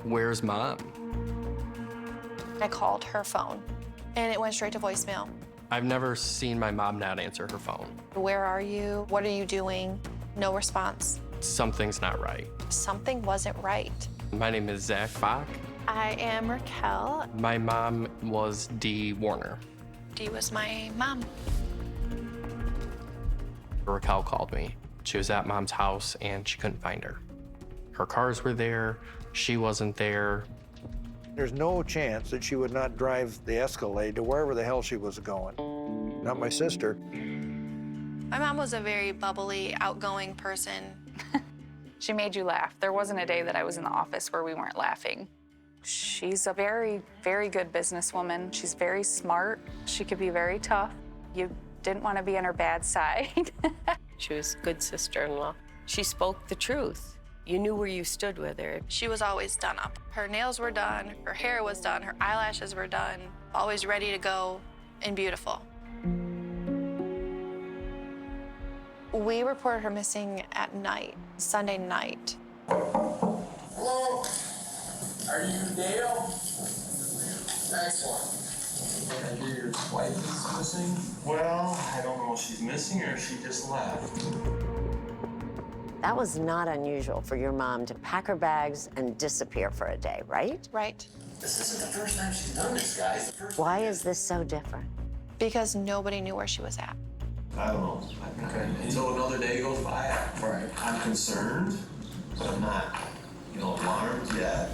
where's Mom? I called her phone, and it went straight to voicemail. I've never seen my mom not answer her phone. Where are you? What are you doing? No response. Something's not right. Something wasn't right. My name is Zach Bach. I am Raquel. My mom was Dee Warner. Dee was my mom. Raquel called me. She was at Mom's house and she couldn't find her. Her cars were there, she wasn't there. There's no chance that she would not drive the Escalade to wherever the hell she was going. Not my sister. My mom was a very bubbly, outgoing person. She made you laugh. There wasn't a day that I was in the office where we weren't laughing. She's a very, very good businesswoman. She's very smart. She could be very tough. You didn't want to be on her bad side. She was a good sister-in-law. She spoke the truth. You knew where you stood with her. She was always done up. Her nails were done, her hair was done, her eyelashes were done, always ready to go and beautiful. We reported her missing at night, Sunday night. Hello? Are you Dale? Excellent. I hear your wife is missing? Well, I don't know if she's missing or if she just left. That was not unusual for your mom to pack her bags and disappear for a day, right? Right. This isn't the first time she's done this, guys. Why is this so different? Because nobody knew where she was at. I don't know. Okay. Until another day goes by, I'm concerned, but I'm not, alarmed yet.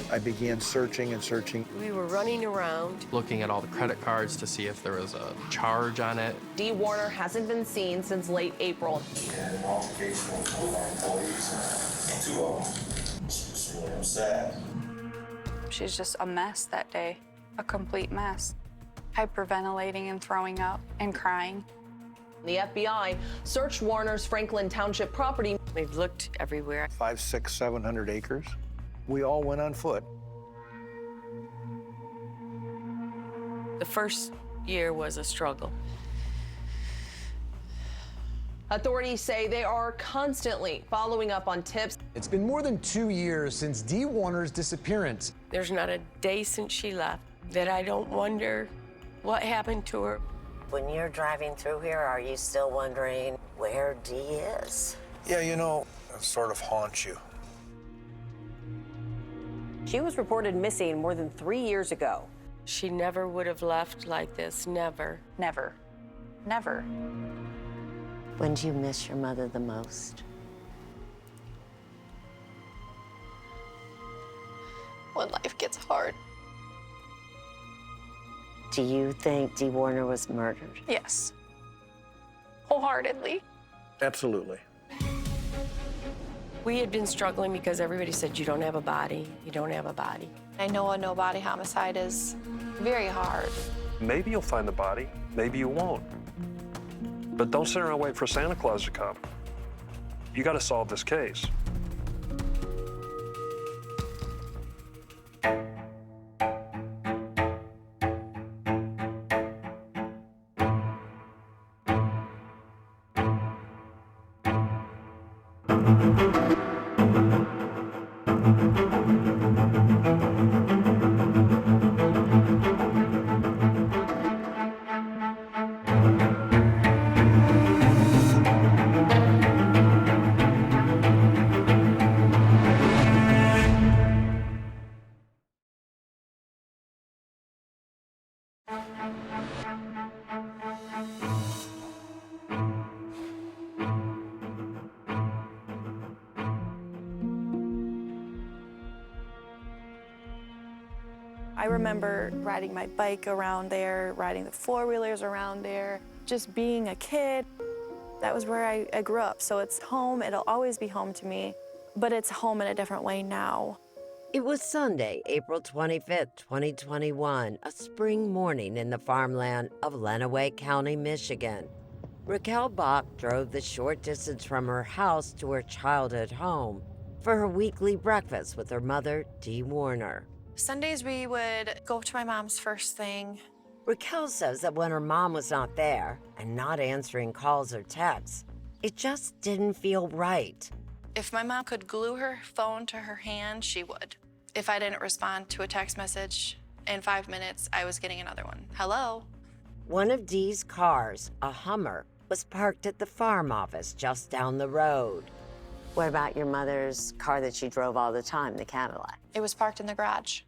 I began searching and searching. We were running around. Looking at all the credit cards to see if there was a charge on it. Dee Warner hasn't been seen since late April. She had an altercation with one of our employees, two of them. She was really upset. She's just a mess that day, a complete mess. Hyperventilating and throwing up and crying. The FBI searched Warner's Franklin Township property. We've looked everywhere. 500, 600, 700 acres. We all went on foot. The first year was a struggle. Authorities say they are constantly following up on tips. It's been more than 2 years since Dee Warner's disappearance. There's not a day since she left that I don't wonder what happened to her. When you're driving through here, are you still wondering where Dee is? Yeah, it sort of haunts you. She was reported missing more than 3 years ago. She never would have left like this, never. Never. Never. When do you miss your mother the most? When life gets hard. Do you think Dee Warner was murdered? Yes. Wholeheartedly. Absolutely. We had been struggling because everybody said, you don't have a body, you don't have a body. I know a no-body homicide is very hard. Maybe you'll find the body, maybe you won't. But don't sit around and wait for Santa Claus to come. You gotta solve this case. I remember riding my bike around there, riding the four-wheelers around there, just being a kid. That was where I grew up, so it's home. It'll always be home to me, but it's home in a different way now. It was Sunday, April 25th, 2021, a spring morning in the farmland of Lenawee County, Michigan. Raquel Bach drove the short distance from her house to her childhood home for her weekly breakfast with her mother, Dee Warner. Sundays we would go to my mom's first thing. Raquel says that when her mom was not there and not answering calls or texts, it just didn't feel right. If my mom could glue her phone to her hand, she would. If I didn't respond to a text message in 5 minutes, I was getting another one. Hello? One of Dee's cars, a Hummer, was parked at the farm office just down the road. What about your mother's car that she drove all the time, the Cadillac? It was parked in the garage.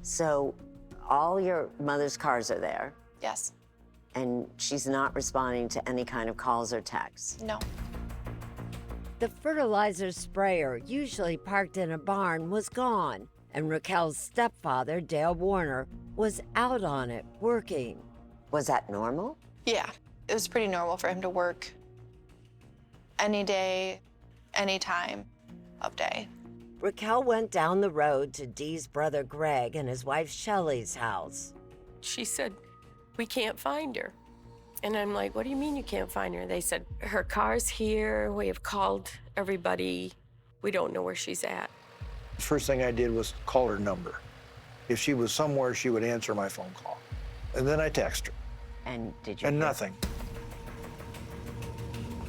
So all your mother's cars are there, Yes. and she's not responding to any kind of calls or texts? No. The fertilizer sprayer, usually parked in a barn, was gone, and Raquel's stepfather, Dale Warner, was out on it, working. Was that normal? Yeah. It was pretty normal for him to work any day, any time of day. Raquel went down the road to Dee's brother Greg and his wife Shelley's house. She said, we can't find her. And I'm like, what do you mean you can't find her? They said, her car's here. We have called everybody. We don't know where she's at. The first thing I did was call her number. If she was somewhere, she would answer my phone call. And then I text her. And did you? And nothing.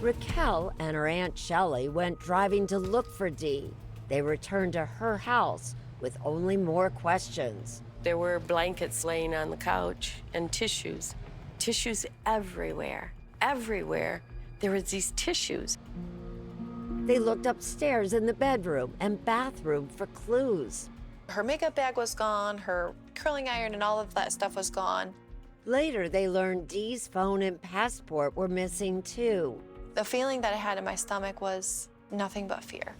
Raquel and her Aunt Shelley went driving to look for Dee. They returned to her house with only more questions. There were blankets laying on the couch and tissues. Tissues everywhere. Everywhere. There was these tissues. They looked upstairs in the bedroom and bathroom for clues. Her makeup bag was gone, her curling iron and all of that stuff was gone. Later, they learned Dee's phone and passport were missing too. The feeling that I had in my stomach was nothing but fear.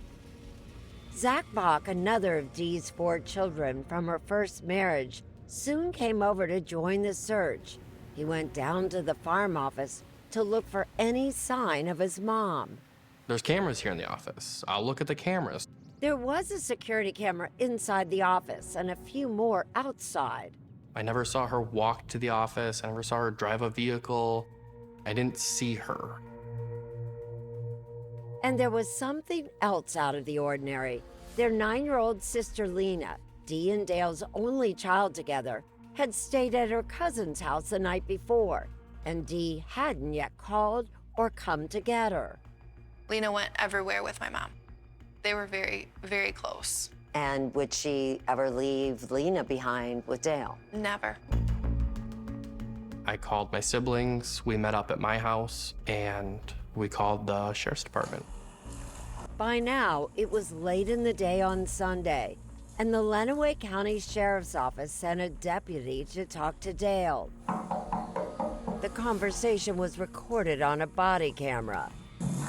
Zach Bach, another of Dee's 4 children from her first marriage, soon came over to join the search. He went down to the farm office to look for any sign of his mom. There's cameras here in the office. I'll look at the cameras. There was a security camera inside the office and a few more outside. I never saw her walk to the office. I never saw her drive a vehicle. I didn't see her. And there was something else out of the ordinary. Their 9-year-old sister Lena, Dee and Dale's only child together, had stayed at her cousin's house the night before, and Dee hadn't yet called or come to get her. Lena went everywhere with my mom. They were very, very close. And would she ever leave Lena behind with Dale? Never. I called my siblings. We met up at my house, and we called the sheriff's department. By now, it was late in the day on Sunday, and the Lenawee County Sheriff's Office sent a deputy to talk to Dale. The conversation was recorded on a body camera.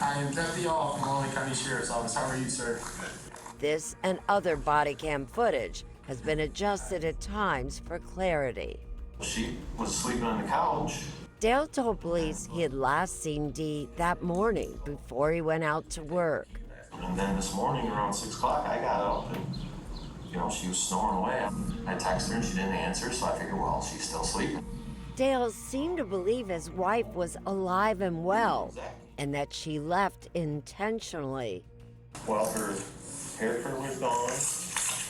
I am Deputy All from Lenawee County Sheriff's Office. How are you, sir? This and other body cam footage has been adjusted at times for clarity. She was sleeping on the couch. Dale told police he had last seen Dee that morning before he went out to work. And then this morning around 6 o'clock, I got up and, she was snoring away. I texted her and she didn't answer, so I figured, well, she's still sleeping. Dale seemed to believe his wife was alive and well, and that she left intentionally. Well, her hair curler's gone,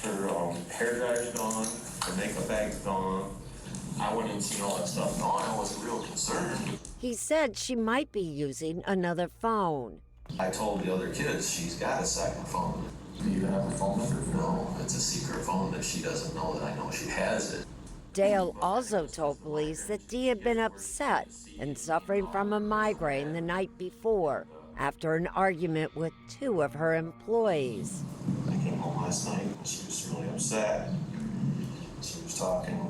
her hair dryer's gone, her makeup bag's gone. I went and seen all that stuff gone. I wasn't real concerned. He said she might be using another phone. I told the other kids she's got a second phone. Do you have a phone number? No, it's a secret phone that she doesn't know that I know she has it. Dale also told police that Dee had been upset and suffering from a migraine the night before after an argument with 2 of her employees. I came home last night and she was really upset. She was talking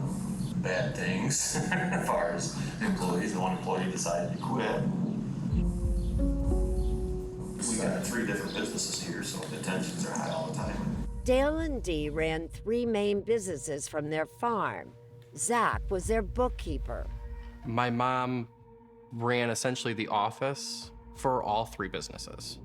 bad things as far as employees. The one employee decided to quit. We got 3 different businesses here, so the tensions are high all the time. Dale and Dee ran 3 main businesses from their farm. Zach was their bookkeeper. My mom ran essentially the office for all 3 businesses.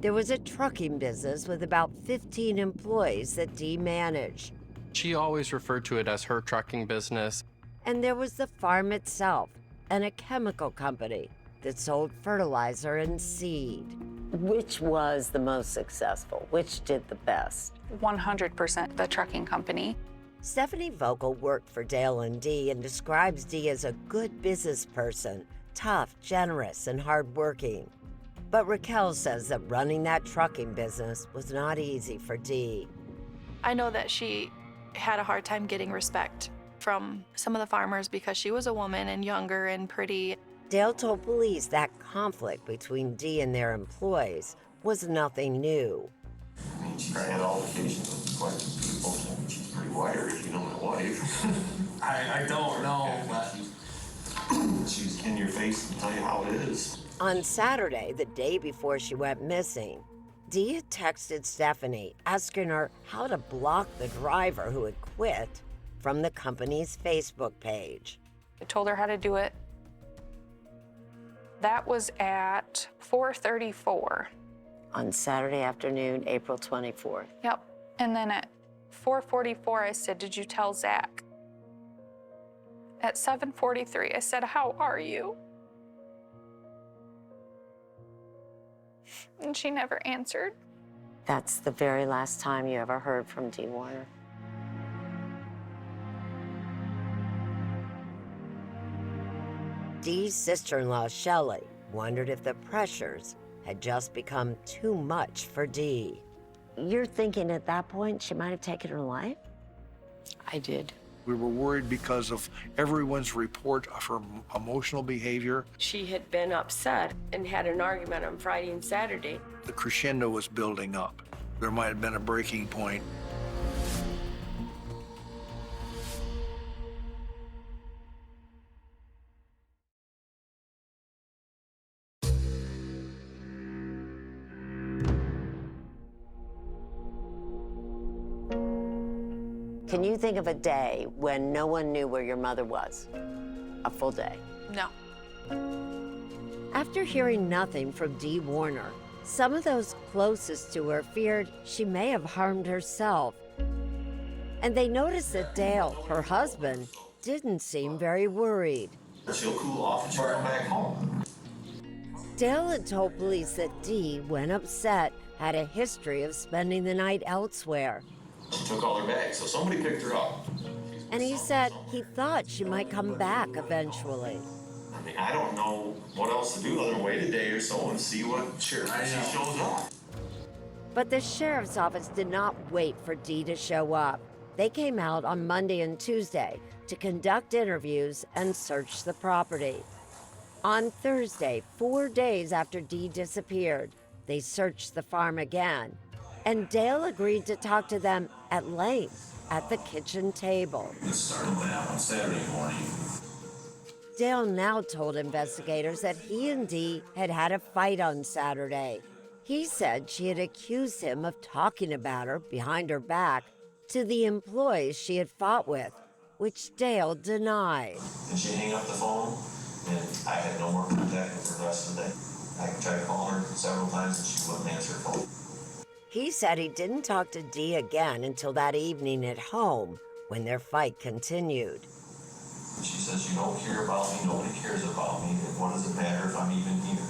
There was a trucking business with about 15 employees that Dee managed. She always referred to it as her trucking business. And there was the farm itself and a chemical company that sold fertilizer and seed. Which was the most successful? Which did the best? 100% the trucking company. Stephanie Vogel worked for Dale and Dee and describes Dee as a good business person, tough, generous, and hardworking. But Raquel says that running that trucking business was not easy for Dee. I know that she had a hard time getting respect from some of the farmers because she was a woman and younger and pretty. Dale told police that conflict between Dee and their employees was nothing new. I mean, she's had altercations with quite a few people. I mean, she's pretty wired, if you know my wife. I don't know, but she's in your face and tell you how it is. On Saturday, the day before she went missing, Dee had texted Stephanie asking her how to block the driver who had quit from the company's Facebook page. I told her how to do it. That was at 4:34. On Saturday afternoon, April 24th. Yep. And then at 4:44, I said, "Did you tell Zach?" At 7:43, I said, "How are you?" And she never answered. That's the very last time you ever heard from Dee Warner. Dee's sister-in-law, Shelley, wondered if the pressures had just become too much for Dee. You're thinking at that point she might have taken her life? I did. We were worried because of everyone's report of her emotional behavior. She had been upset and had an argument on Friday and Saturday. The crescendo was building up. There might have been a breaking point. Can you think of a day when no one knew where your mother was? A full day? No. After hearing nothing from Dee Warner, some of those closest to her feared she may have harmed herself. And they noticed that Dale, her husband, didn't seem very worried. She'll cool off and she'll come back home. Dale had told police that Dee, when upset, had a history of spending the night elsewhere. She took all her bags, so somebody picked her up. And he said he thought she might come back eventually. I mean, I don't know what else to do other than wait a day or so and see what she shows up. But the sheriff's office did not wait for Dee to show up. They came out on Monday and Tuesday to conduct interviews and search the property. On Thursday, 4 days after Dee disappeared, they searched the farm again, and Dale agreed to talk to them at length at the kitchen table. It started out on Saturday morning. Dale now told investigators that he and Dee had had a fight on Saturday. He said she had accused him of talking about her behind her back to the employees she had fought with, which Dale denied. And she hung up the phone, and I had no more contact with her the rest of the day. I tried calling her several times, and she wouldn't answer her phone. He said he didn't talk to Dee again until that evening at home when their fight continued. And she says, "You don't care about me, nobody cares about me, and what does it matter if I'm even here?"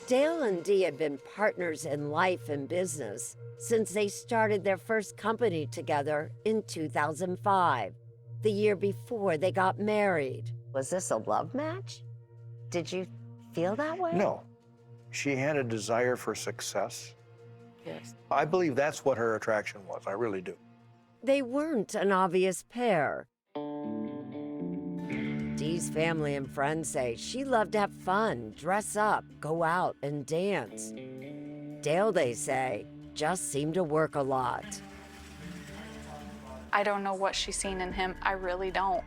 Dale and Dee had been partners in life and business since they started their first company together in 2005, the year before they got married. Was this a love match? Did you feel that way? No. She had a desire for success. Yes. I believe that's what her attraction was. I really do. They weren't an obvious pair. Dee's family and friends say she loved to have fun, dress up, go out, and dance. Dale, they say, just seemed to work a lot. I don't know what she's seen in him. I really don't.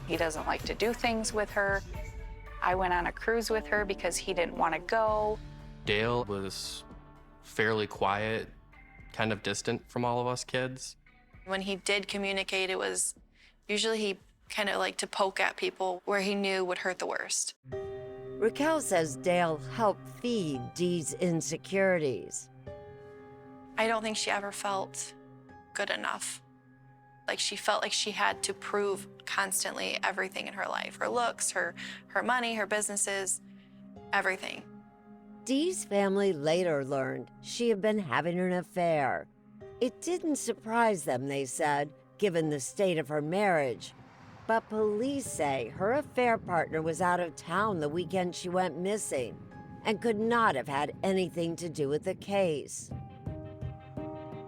He doesn't like to do things with her. I went on a cruise with her because he didn't want to go. Dale was fairly quiet, kind of distant from all of us kids. When he did communicate, it was usually he kind of liked to poke at people where he knew would hurt the worst. Raquel says Dale helped feed Dee's insecurities. I don't think she ever felt good enough. Like she felt like she had to prove constantly everything in her life, her looks, her money, her businesses, everything. Dee's family later learned she had been having an affair. It didn't surprise them, they said, given the state of her marriage. But police say her affair partner was out of town the weekend she went missing and could not have had anything to do with the case.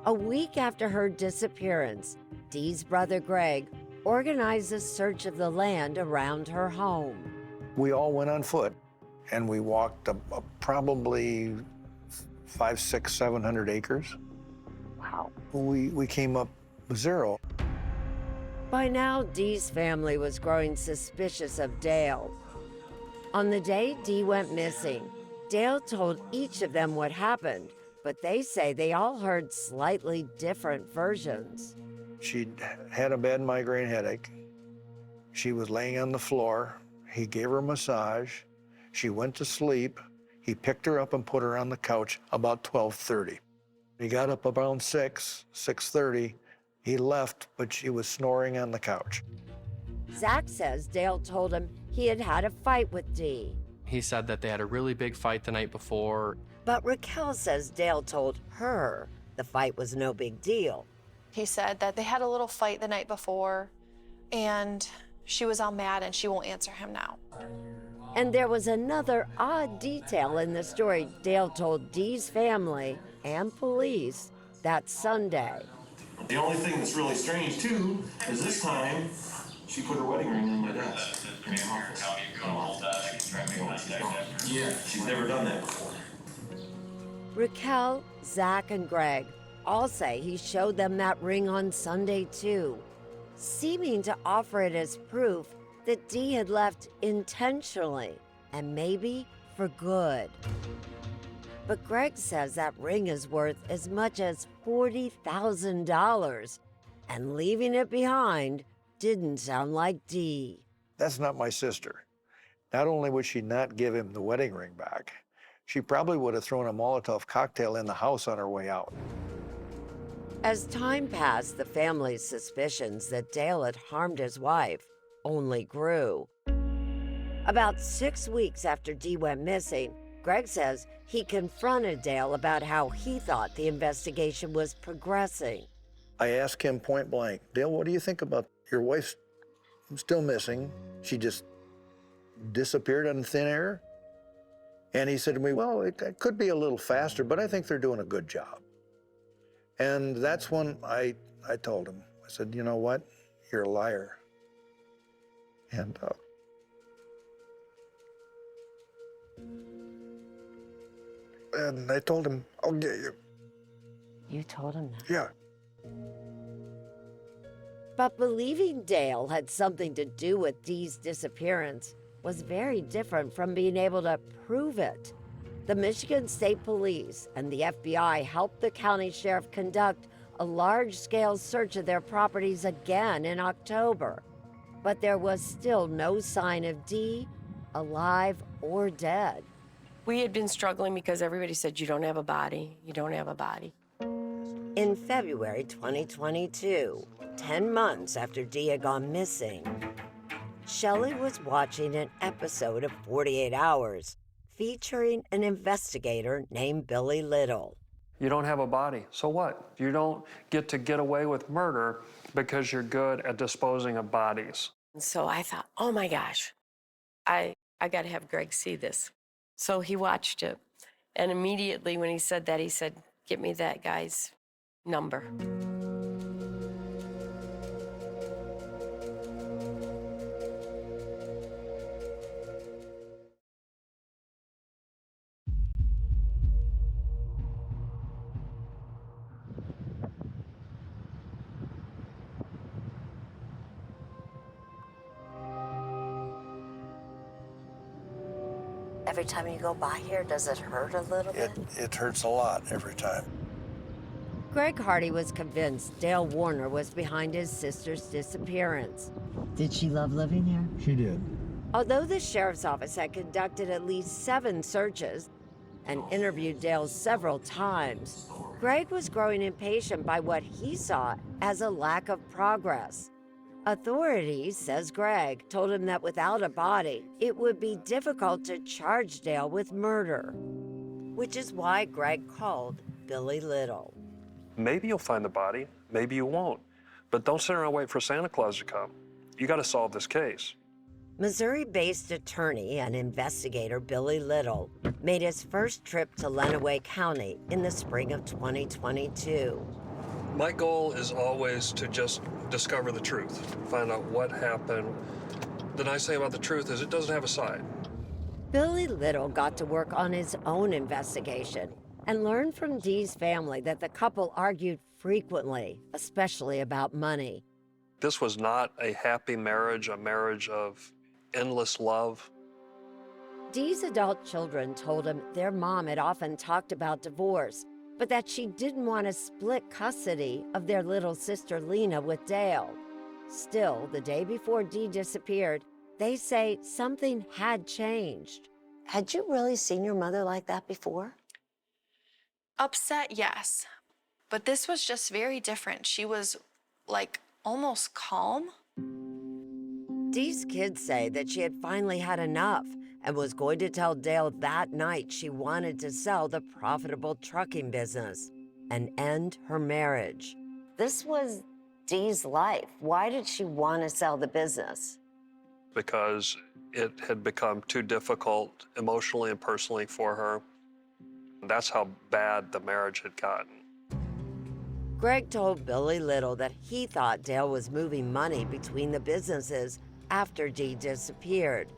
A week after her disappearance, Dee's brother Greg organized a search of the land around her home. We all went on foot, and we walked probably 500, 600, 700 acres. Wow. We came up with zero. By now, Dee's family was growing suspicious of Dale. On the day Dee went missing, Dale told each of them what happened, but they say they all heard slightly different versions. She'd had a bad migraine headache. She was laying on the floor. He gave her a massage. She went to sleep. He picked her up and put her on the couch about 12:30. He got up around 6:30. He left, but she was snoring on the couch. Zach says Dale told him he had had a fight with Dee. He said that they had a really big fight the night before. But Raquel says Dale told her the fight was no big deal. He said that they had a little fight the night before, and she was all mad and she won't answer him now. And there was another odd detail in the story Dale told Dee's family and police that Sunday. The only thing that's really strange, too, is this time she put her wedding ring in my desk. In the office. Yeah, she's never done that before. Raquel, Zach, and Greg all say he showed them that ring on Sunday too, seeming to offer it as proof that Dee had left intentionally and maybe for good. But Greg says that ring is worth as much as $40,000, and leaving it behind didn't sound like Dee. That's not my sister. Not only would she not give him the wedding ring back, she probably would have thrown a Molotov cocktail in the house on her way out. As time passed, the family's suspicions that Dale had harmed his wife only grew. About 6 weeks after Dee went missing, Greg says he confronted Dale about how he thought the investigation was progressing. I asked him point blank, Dale, what do you think about your wife's still missing? She just disappeared on thin air? And he said to me, well, it could be a little faster, but I think they're doing a good job. And that's when I told him, I said, you know what? You're a liar. And I told him, I'll get you. You told him that? Yeah. But believing Dale had something to do with Dee's disappearance was very different from being able to prove it. The Michigan State Police and the FBI helped the county sheriff conduct a large-scale search of their properties again in October. But there was still no sign of Dee, alive or dead. We had been struggling because everybody said, you don't have a body, you don't have a body. In February 2022, 10 months after Dee had gone missing, Shelley was watching an episode of 48 Hours featuring an investigator named Billy Little. You don't have a body, so what? You don't get away with murder because you're good at disposing of bodies. And so I thought, oh my gosh, I got to have Greg see this. So he watched it, and immediately when he said that, he said, get me that guy's number. Every time you go by here, does it hurt a little bit? It hurts a lot every time. Greg Hardy was convinced Dee Warner was behind his sister's disappearance. Did she love living here? She did. Although the sheriff's office had conducted at least 7 searches and interviewed Dale several times, Greg was growing impatient by what he saw as a lack of progress. Authorities, says Greg, told him that without a body, it would be difficult to charge Dale with murder, which is why Greg called Billy Little. Maybe you'll find the body, maybe you won't. But don't sit around and wait for Santa Claus to come. You got to solve this case. Missouri-based attorney and investigator Billy Little made his first trip to Lenawee County in the spring of 2022. My goal is always to just discover the truth, find out what happened. The nice thing about the truth is it doesn't have a side. Billy Little got to work on his own investigation and learned from Dee's family that the couple argued frequently, especially about money. This was not a happy marriage, a marriage of endless love. Dee's adult children told him their mom had often talked about divorce, but that she didn't want to split custody of their little sister Lena with Dale. Still, the day before Dee disappeared, they say something had changed. Had you really seen your mother like that before? Upset, yes. But this was just very different. She was like almost calm. Dee's kids say that she had finally had enough and was going to tell Dale that night she wanted to sell the profitable trucking business and end her marriage. This was Dee's life. Why did she want to sell the business? Because it had become too difficult emotionally and personally for her. That's how bad the marriage had gotten. Greg told Billy Little that he thought Dale was moving money between the businesses after Dee disappeared.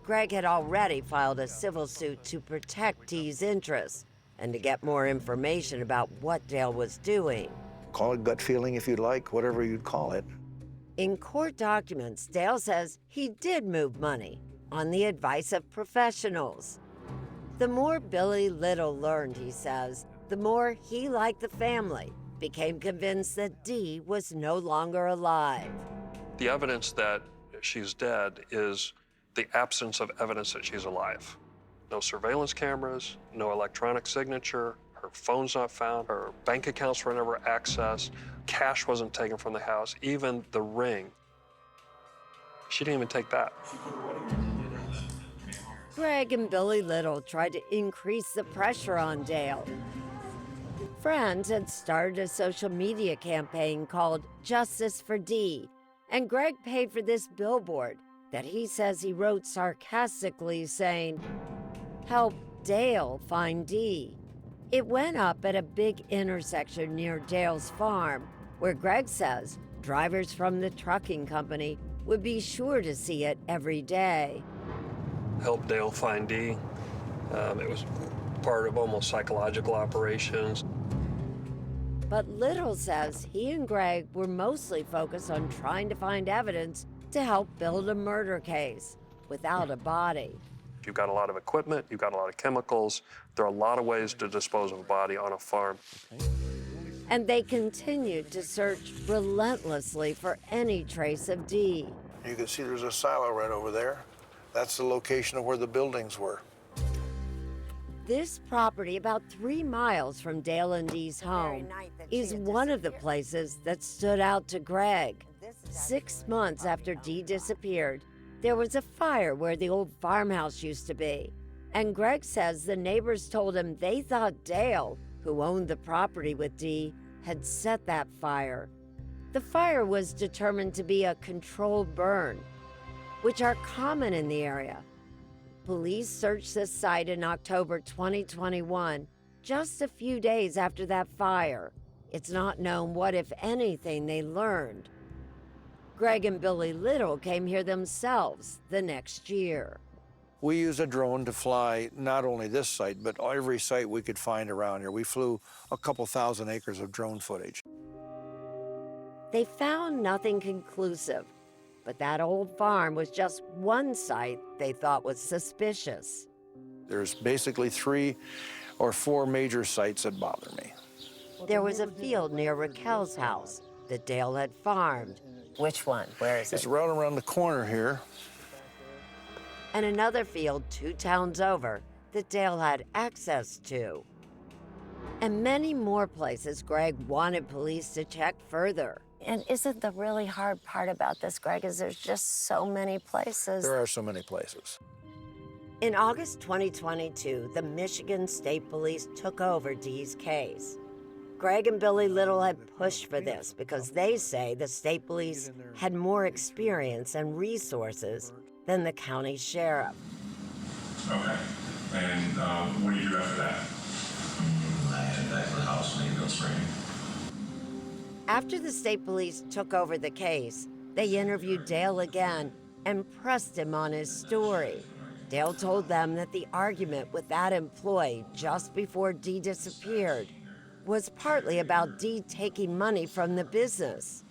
Greg had already filed a civil suit to protect Dee's interests and to get more information about what Dale was doing. Call it gut feeling if you'd like, whatever you'd call it. In court documents, Dale says he did move money on the advice of professionals. The more Billy Little learned, he says, the more he, like the family, became convinced that Dee was no longer alive. The evidence that she's dead is the absence of evidence that she's alive. No surveillance cameras, no electronic signature, her phone's not found, her bank accounts were never accessed, cash wasn't taken from the house, even the ring. She didn't even take that. Greg and Billy Little tried to increase the pressure on Dale. Friends had started a social media campaign called Justice for Dee, and Greg paid for this billboard that he says he wrote sarcastically saying, "Help Dale find Dee." It went up at a big intersection near Dale's farm, where Greg says drivers from the trucking company would be sure to see it every day. Help Dale find Dee. It was part of almost psychological operations. But Little says he and Greg were mostly focused on trying to find evidence to help build a murder case without a body. You've got a lot of equipment, you've got a lot of chemicals. There are a lot of ways to dispose of a body on a farm. And they continued to search relentlessly for any trace of Dee. You can see there's a silo right over there. That's the location of where the buildings were. This property, about 3 miles from Dale and Dee's home, is one of the places that stood out to Greg. 6 months after Dee disappeared, there was a fire where the old farmhouse used to be. And Greg says the neighbors told him they thought Dale, who owned the property with Dee, had set that fire. The fire was determined to be a controlled burn, which are common in the area. Police searched the site in October 2021, just a few days after that fire. It's not known what, if anything, they learned. Greg and Billy Little came here themselves the next year. We used a drone to fly not only this site, but every site we could find around here. We flew a couple thousand acres of drone footage. They found nothing conclusive, but that old farm was just one site they thought was suspicious. There's basically 3 or 4 major sites that bother me. There was a field near Raquel's house that Dale had farmed. Which one? Where is it? It's right around the corner here. And another field 2 towns over that Dale had access to. And many more places Greg wanted police to check further. And isn't the really hard part about this, Greg, is there's just so many places. There are so many places. In August 2022, the Michigan State Police took over Dee's case. Greg and Billy Little had pushed for this because they say the state police had more experience and resources than the county sheriff. Okay. And what do you do after that? I head back to the house, maybe Spring. After the state police took over the case, they interviewed Dale again and pressed him on his story. Dale told them that the argument with that employee just before Dee disappeared was partly about Dee taking money from the business.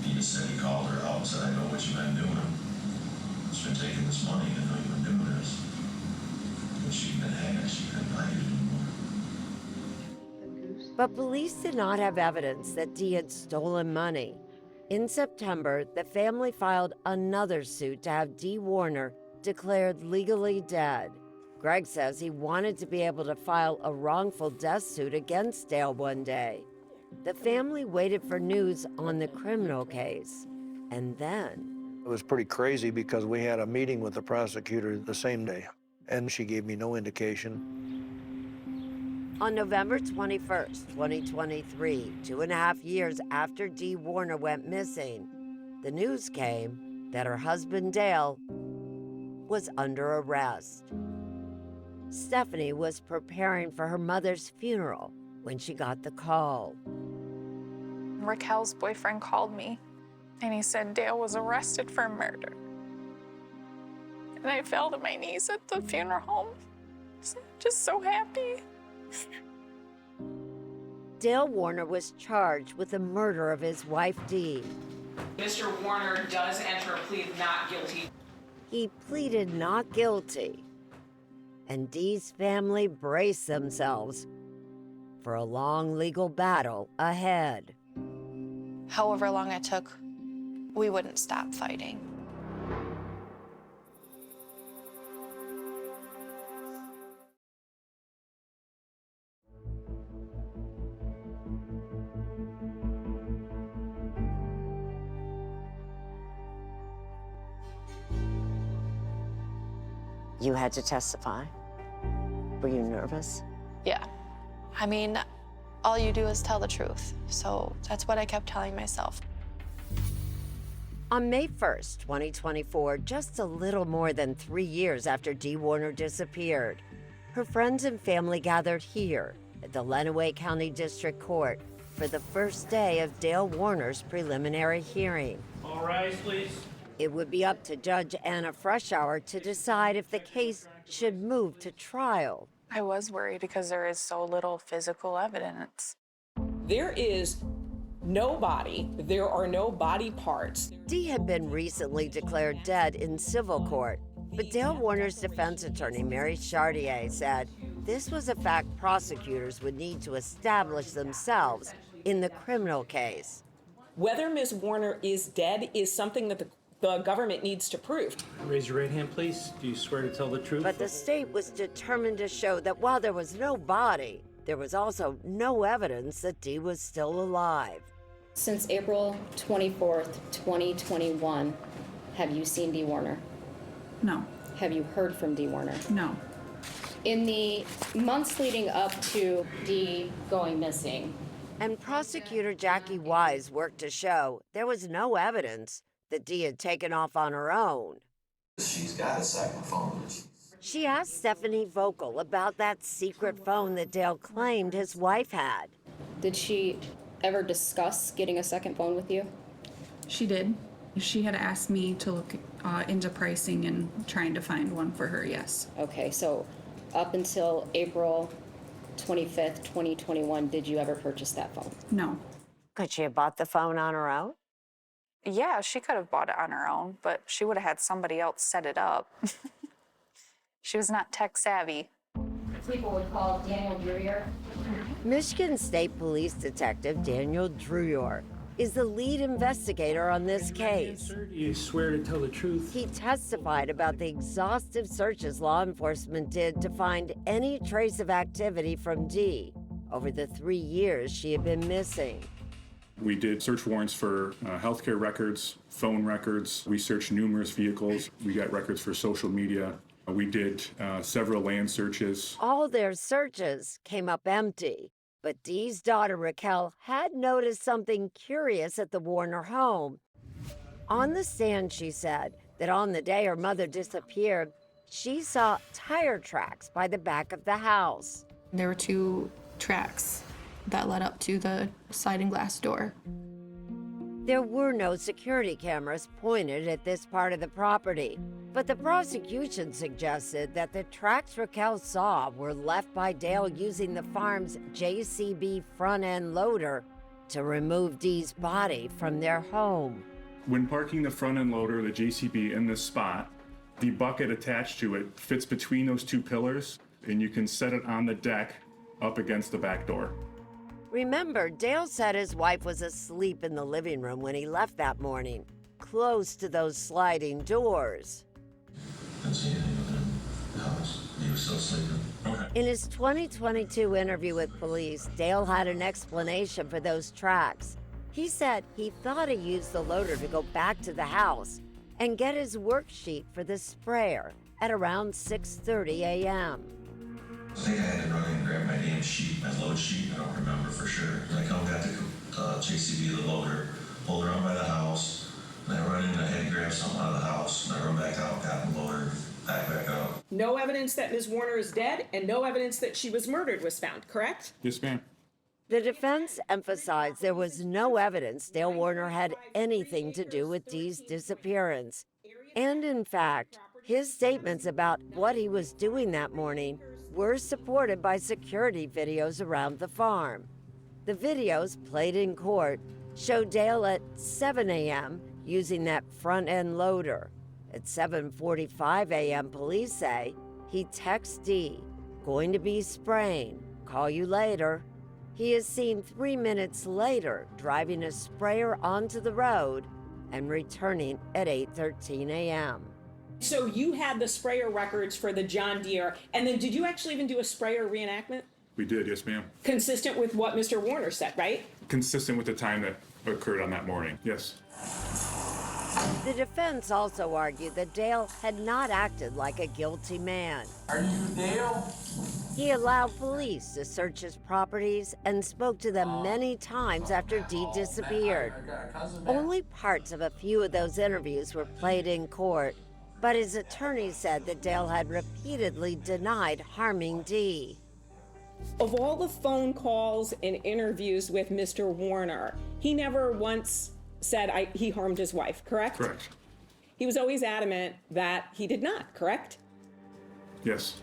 He just said he called her out and said, I know what you've been doing. She's been taking this money, I know you've been doing this. But she'd been hacked, she couldn't hide it anymore. But police did not have evidence that Dee had stolen money. In September, the family filed another suit to have Dee Warner declared legally dead. Greg says he wanted to be able to file a wrongful death suit against Dale one day. The family waited for news on the criminal case, and then... It was pretty crazy because we had a meeting with the prosecutor the same day, and she gave me no indication. On November 21st, 2023, 2.5 years after Dee Warner went missing, the news came that her husband Dale was under arrest. Stephanie was preparing for her mother's funeral when she got the call. Raquel's boyfriend called me and he said Dale was arrested for murder. And I fell to my knees at the funeral home, just so happy. Dale Warner was charged with the murder of his wife, Dee. Mr. Warner does enter a plea of not guilty. He pleaded not guilty, and Dee's family braced themselves for a long legal battle ahead. However long it took, we wouldn't stop fighting. You had to testify. Were you nervous? Yeah. I mean, all you do is tell the truth. So that's what I kept telling myself. On May 1st, 2024, just a little more than 3 years after Dee Warner disappeared, her friends and family gathered here at the Lenawee County District Court for the first day of Dale Warner's preliminary hearing. All rise, please. It would be up to Judge Anna Freshour to decide if the case should move to trial. I was worried because there is so little physical evidence. There is no body. There are no body parts. Dee had been recently declared dead in civil court, but Dale Warner's defense attorney, Mary Chartier, said this was a fact prosecutors would need to establish themselves in the criminal case. Whether Ms. Warner is dead is something that the government needs to prove. Raise your right hand, please. Do you swear to tell the truth? But the state was determined to show that while there was no body, there was also no evidence that Dee was still alive. Since April 24th, 2021, have you seen Dee Warner? No. Have you heard from Dee Warner? No. In the months leading up to Dee going missing. And prosecutor Jackie Wise worked to show there was no evidence that Dee had taken off on her own. She's got a second phone. She asked Stephanie Vogel about that secret phone that Dale claimed his wife had. Did she ever discuss getting a second phone with you? She did. She had asked me to look into pricing and trying to find one for her, yes. Okay, so up until April 25th, 2021, did you ever purchase that phone? No. Could she have bought the phone on her own? Yeah, she could have bought it on her own, but she would have had somebody else set it up. She was not tech savvy. People would call Daniel Druyer. Michigan State Police Detective Daniel Druyer is the lead investigator on this case. Do you swear to tell the truth? He testified about the exhaustive searches law enforcement did to find any trace of activity from Dee over the 3 years she had been missing. We did search warrants for healthcare records, phone records. We searched numerous vehicles. We got records for social media. We did several land searches. All their searches came up empty, but Dee's daughter Raquel had noticed something curious at the Warner home. On the stand, she said that on the day her mother disappeared, she saw tire tracks by the back of the house. There were 2 tracks that led up to the sliding glass door. There were no security cameras pointed at this part of the property, but the prosecution suggested that the tracks Raquel saw were left by Dale using the farm's JCB front-end loader to remove Dee's body from their home. When parking the front-end loader, the JCB, in this spot, the bucket attached to it fits between those two pillars, and you can set it on the deck up against the back door. Remember, Dale said his wife was asleep in the living room when he left that morning, close to those sliding doors. Didn't see anything in the house. He was still sleeping. Okay. In his 2022 interview with police, Dale had an explanation for those tracks. He said he thought he used the loader to go back to the house and get his worksheet for the sprayer at around 6:30 a.m. I think I had to run in and grab my damn sheet, my load sheet. I don't remember for sure. And I come got the JCB, the loader, pulled around by the house. And I run in and I had to grab something out of the house. And I run back out, got the loader, back up. No evidence that Ms. Warner is dead and no evidence that she was murdered was found, correct? Yes, ma'am. The defense emphasized there was no evidence Dale Warner had anything to do with Dee's disappearance. And in fact, his statements about what he was doing that morning were supported by security videos around the farm. The videos, played in court, show Dale at 7 a.m. using that front-end loader. At 7:45 a.m., police say, he texts Dee, going to be spraying, call you later. He is seen 3 minutes later driving a sprayer onto the road and returning at 8:13 a.m. So you had the sprayer records for the John Deere, and then did you actually even do a sprayer reenactment? We did, yes, ma'am. Consistent with what Mr. Warner said, right? Consistent with the time that occurred on that morning, yes. The defense also argued that Dale had not acted like a guilty man. Are you Dale? He allowed police to search his properties and spoke to them many times after Dee disappeared. Only parts of a few of those interviews were played in court, but his attorney said that Dale had repeatedly denied harming Dee. Of all the phone calls and interviews with Mr. Warner, he never once said he harmed his wife, correct? Correct. He was always adamant that he did not, correct? Yes.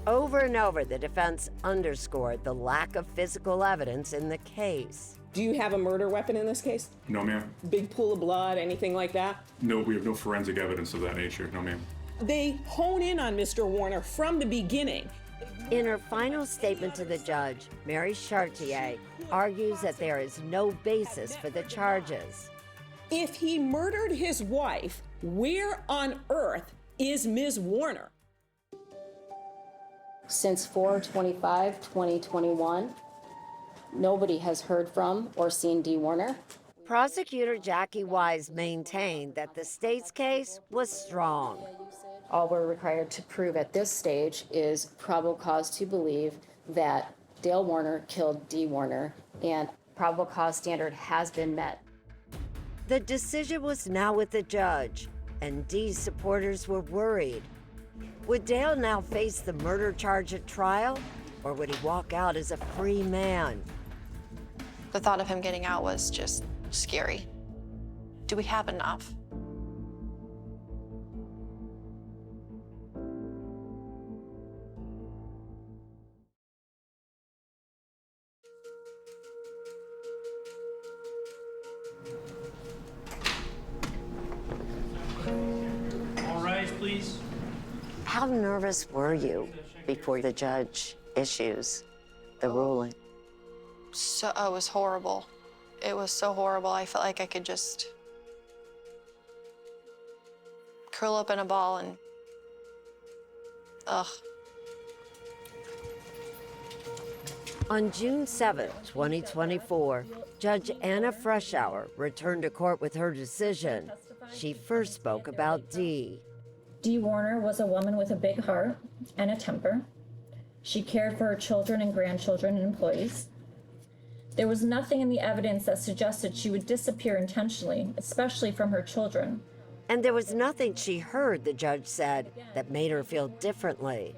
Over and over, the defense underscored the lack of physical evidence in the case. Do you have a murder weapon in this case? No, ma'am. Big pool of blood, anything like that? No, we have no forensic evidence of that nature. No, ma'am. They hone in on Mr. Warner from the beginning. In her final statement to the judge, Mary Chartier argues that there is no basis for the charges. If he murdered his wife, where on earth is Ms. Warner? Since 4/25/2021, nobody has heard from or seen Dee Warner. Prosecutor Jackie Wise maintained that the state's case was strong. All we're required to prove at this stage is probable cause to believe that Dale Warner killed Dee Warner, and probable cause standard has been met. The decision was now with the judge, and Dee's supporters were worried. Would Dale now face the murder charge at trial, or would he walk out as a free man? The thought of him getting out was just scary. Do we have enough? All rise, please. How nervous were you before the judge issues the ruling? So it was horrible. It was so horrible. I felt like I could just curl up in a ball and, ugh. On June 7, 2024, Judge Anna Freshour returned to court with her decision. She first spoke about Dee. Dee Warner was a woman with a big heart and a temper. She cared for her children and grandchildren and employees. There was nothing in the evidence that suggested she would disappear intentionally, especially from her children. And there was nothing she heard, the judge said, that made her feel differently.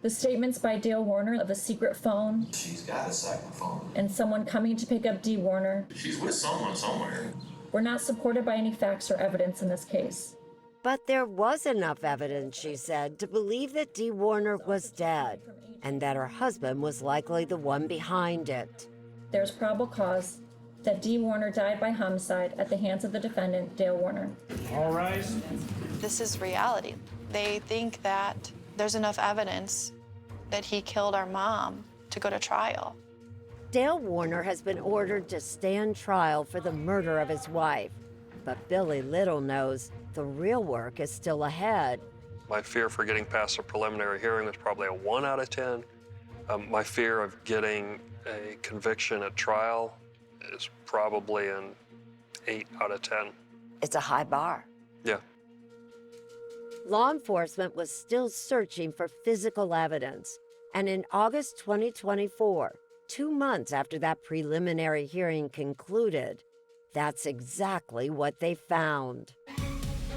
The statements by Dale Warner of a secret phone She's got a second phone. and someone coming to pick up Dee Warner She's with someone somewhere. were not supported by any facts or evidence in this case. But there was enough evidence, she said, to believe that Dee Warner was dead and that her husband was likely the one behind it. There's probable cause that Dee Warner died by homicide at the hands of the defendant, Dale Warner. All rise. This is reality. They think that there's enough evidence that he killed our mom to go to trial. Dale Warner has been ordered to stand trial for the murder of his wife. But Billy Little knows the real work is still ahead. My fear for getting past a preliminary hearing is probably a 1 out of 10. My fear of getting a conviction at trial is probably an 8 out of 10. It's a high bar. Yeah. Law enforcement was still searching for physical evidence. And in August 2024, 2 months after that preliminary hearing concluded, that's exactly what they found.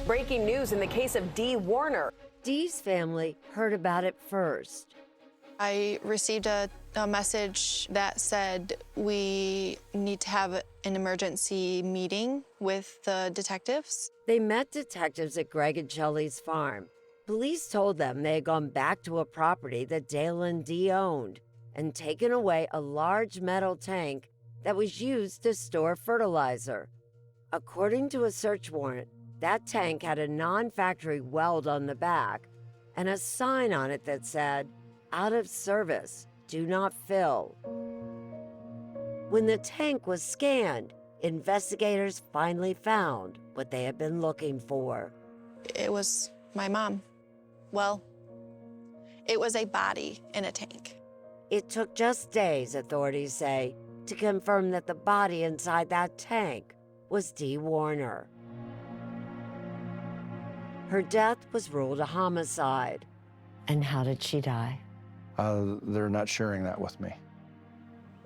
Breaking news in the case of Dee Warner. Dee's family heard about it first. I received a message that said we need to have an emergency meeting with the detectives. They met detectives at Greg and Shelley's farm. Police told them they had gone back to a property that Dale and Dee owned and taken away a large metal tank that was used to store fertilizer. According to a search warrant, that tank had a non-factory weld on the back and a sign on it that said, "Out of service, do not fill." When the tank was scanned, investigators finally found what they had been looking for. It was my mom. Well, it was a body in a tank. It took just days, authorities say, to confirm that the body inside that tank was Dee Warner. Her death was ruled a homicide. And how did she die? They're not sharing that with me.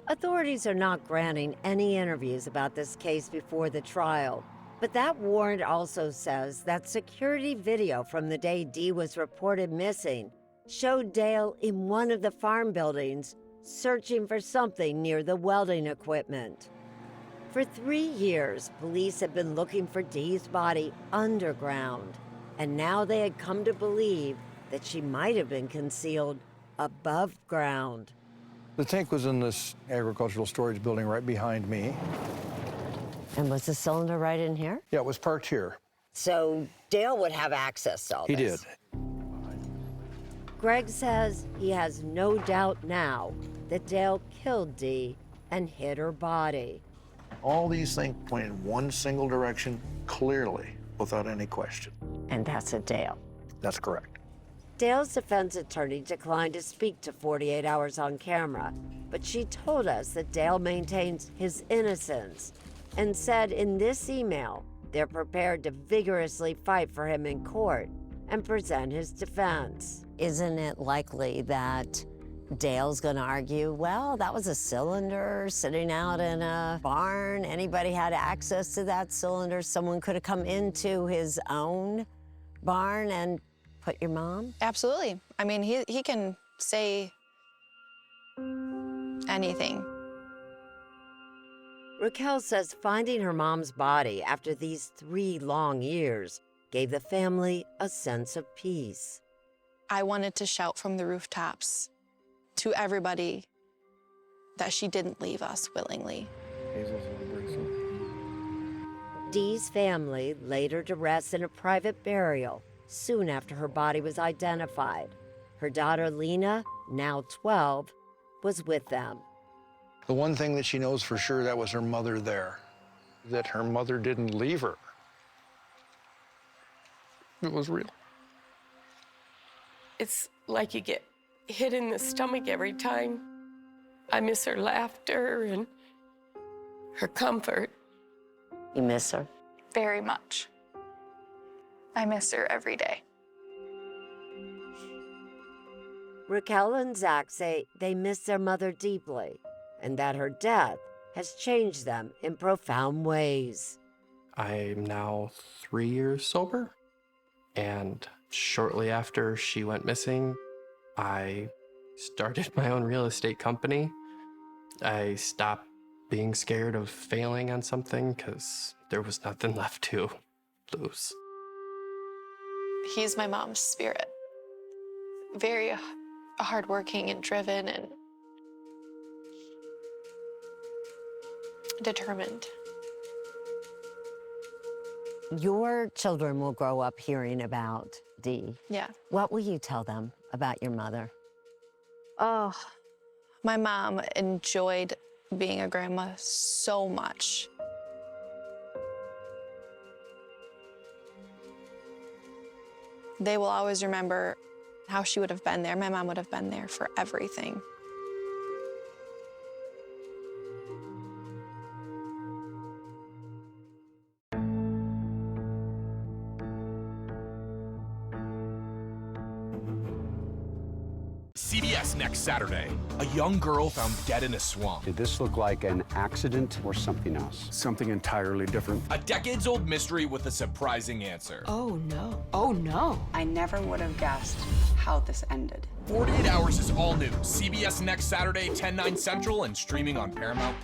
Authorities are not granting any interviews about this case before the trial. But that warrant also says that security video from the day Dee was reported missing showed Dale in one of the farm buildings searching for something near the welding equipment. For 3 years, police had been looking for Dee's body underground, and now they had come to believe that she might have been concealed above ground. The tank was in this agricultural storage building right behind me. And was the cylinder right in here? Yeah, it was parked here. So Dale would have access to all He this? did. Greg says he has no doubt now that Dale killed Dee and hid her body. All these things point in one single direction, clearly, without any question. And that's a Dale. That's correct. Dale's defense attorney declined to speak to 48 Hours on camera, but she told us that Dale maintains his innocence and said in this email they're prepared to vigorously fight for him in court and present his defense. Isn't it likely that Dale's gonna argue, well, that was a cylinder sitting out in a barn. Anybody had access to that cylinder. Someone could have come into his own barn and put your mom? Absolutely. I mean, he can say anything. Raquel says finding her mom's body after these 3 long years gave the family a sense of peace. I wanted to shout from the rooftops to everybody that she didn't leave us willingly. Dee's family laid her to rest in a private burial soon after her body was identified. Her daughter Lena, now 12, was with them. The one thing that she knows for sure, that was her mother there, that her mother didn't leave her. It was real. It's like you get hit in the stomach every time. I miss her laughter and her comfort. You miss her? Very much. I miss her every day. Raquel and Zach say they miss their mother deeply and that her death has changed them in profound ways. I'm now 3 years sober, and shortly after she went missing, I started my own real estate company. I stopped being scared of failing on something because there was nothing left to lose. He's my mom's spirit. Very hardworking and driven and determined. Your children will grow up hearing about Dee. Yeah. What will you tell them about your mother? Oh, my mom enjoyed being a grandma so much. They will always remember how she would have been there. My mom would have been there for everything. CBS next Saturday. A young girl found dead in a swamp. Did this look like an accident or something else? Something entirely different. A decades-old mystery with a surprising answer. Oh no. Oh no. I never would have guessed how this ended. 48 Hours is all new. CBS next Saturday, 10/9 Central, and streaming on Paramount+.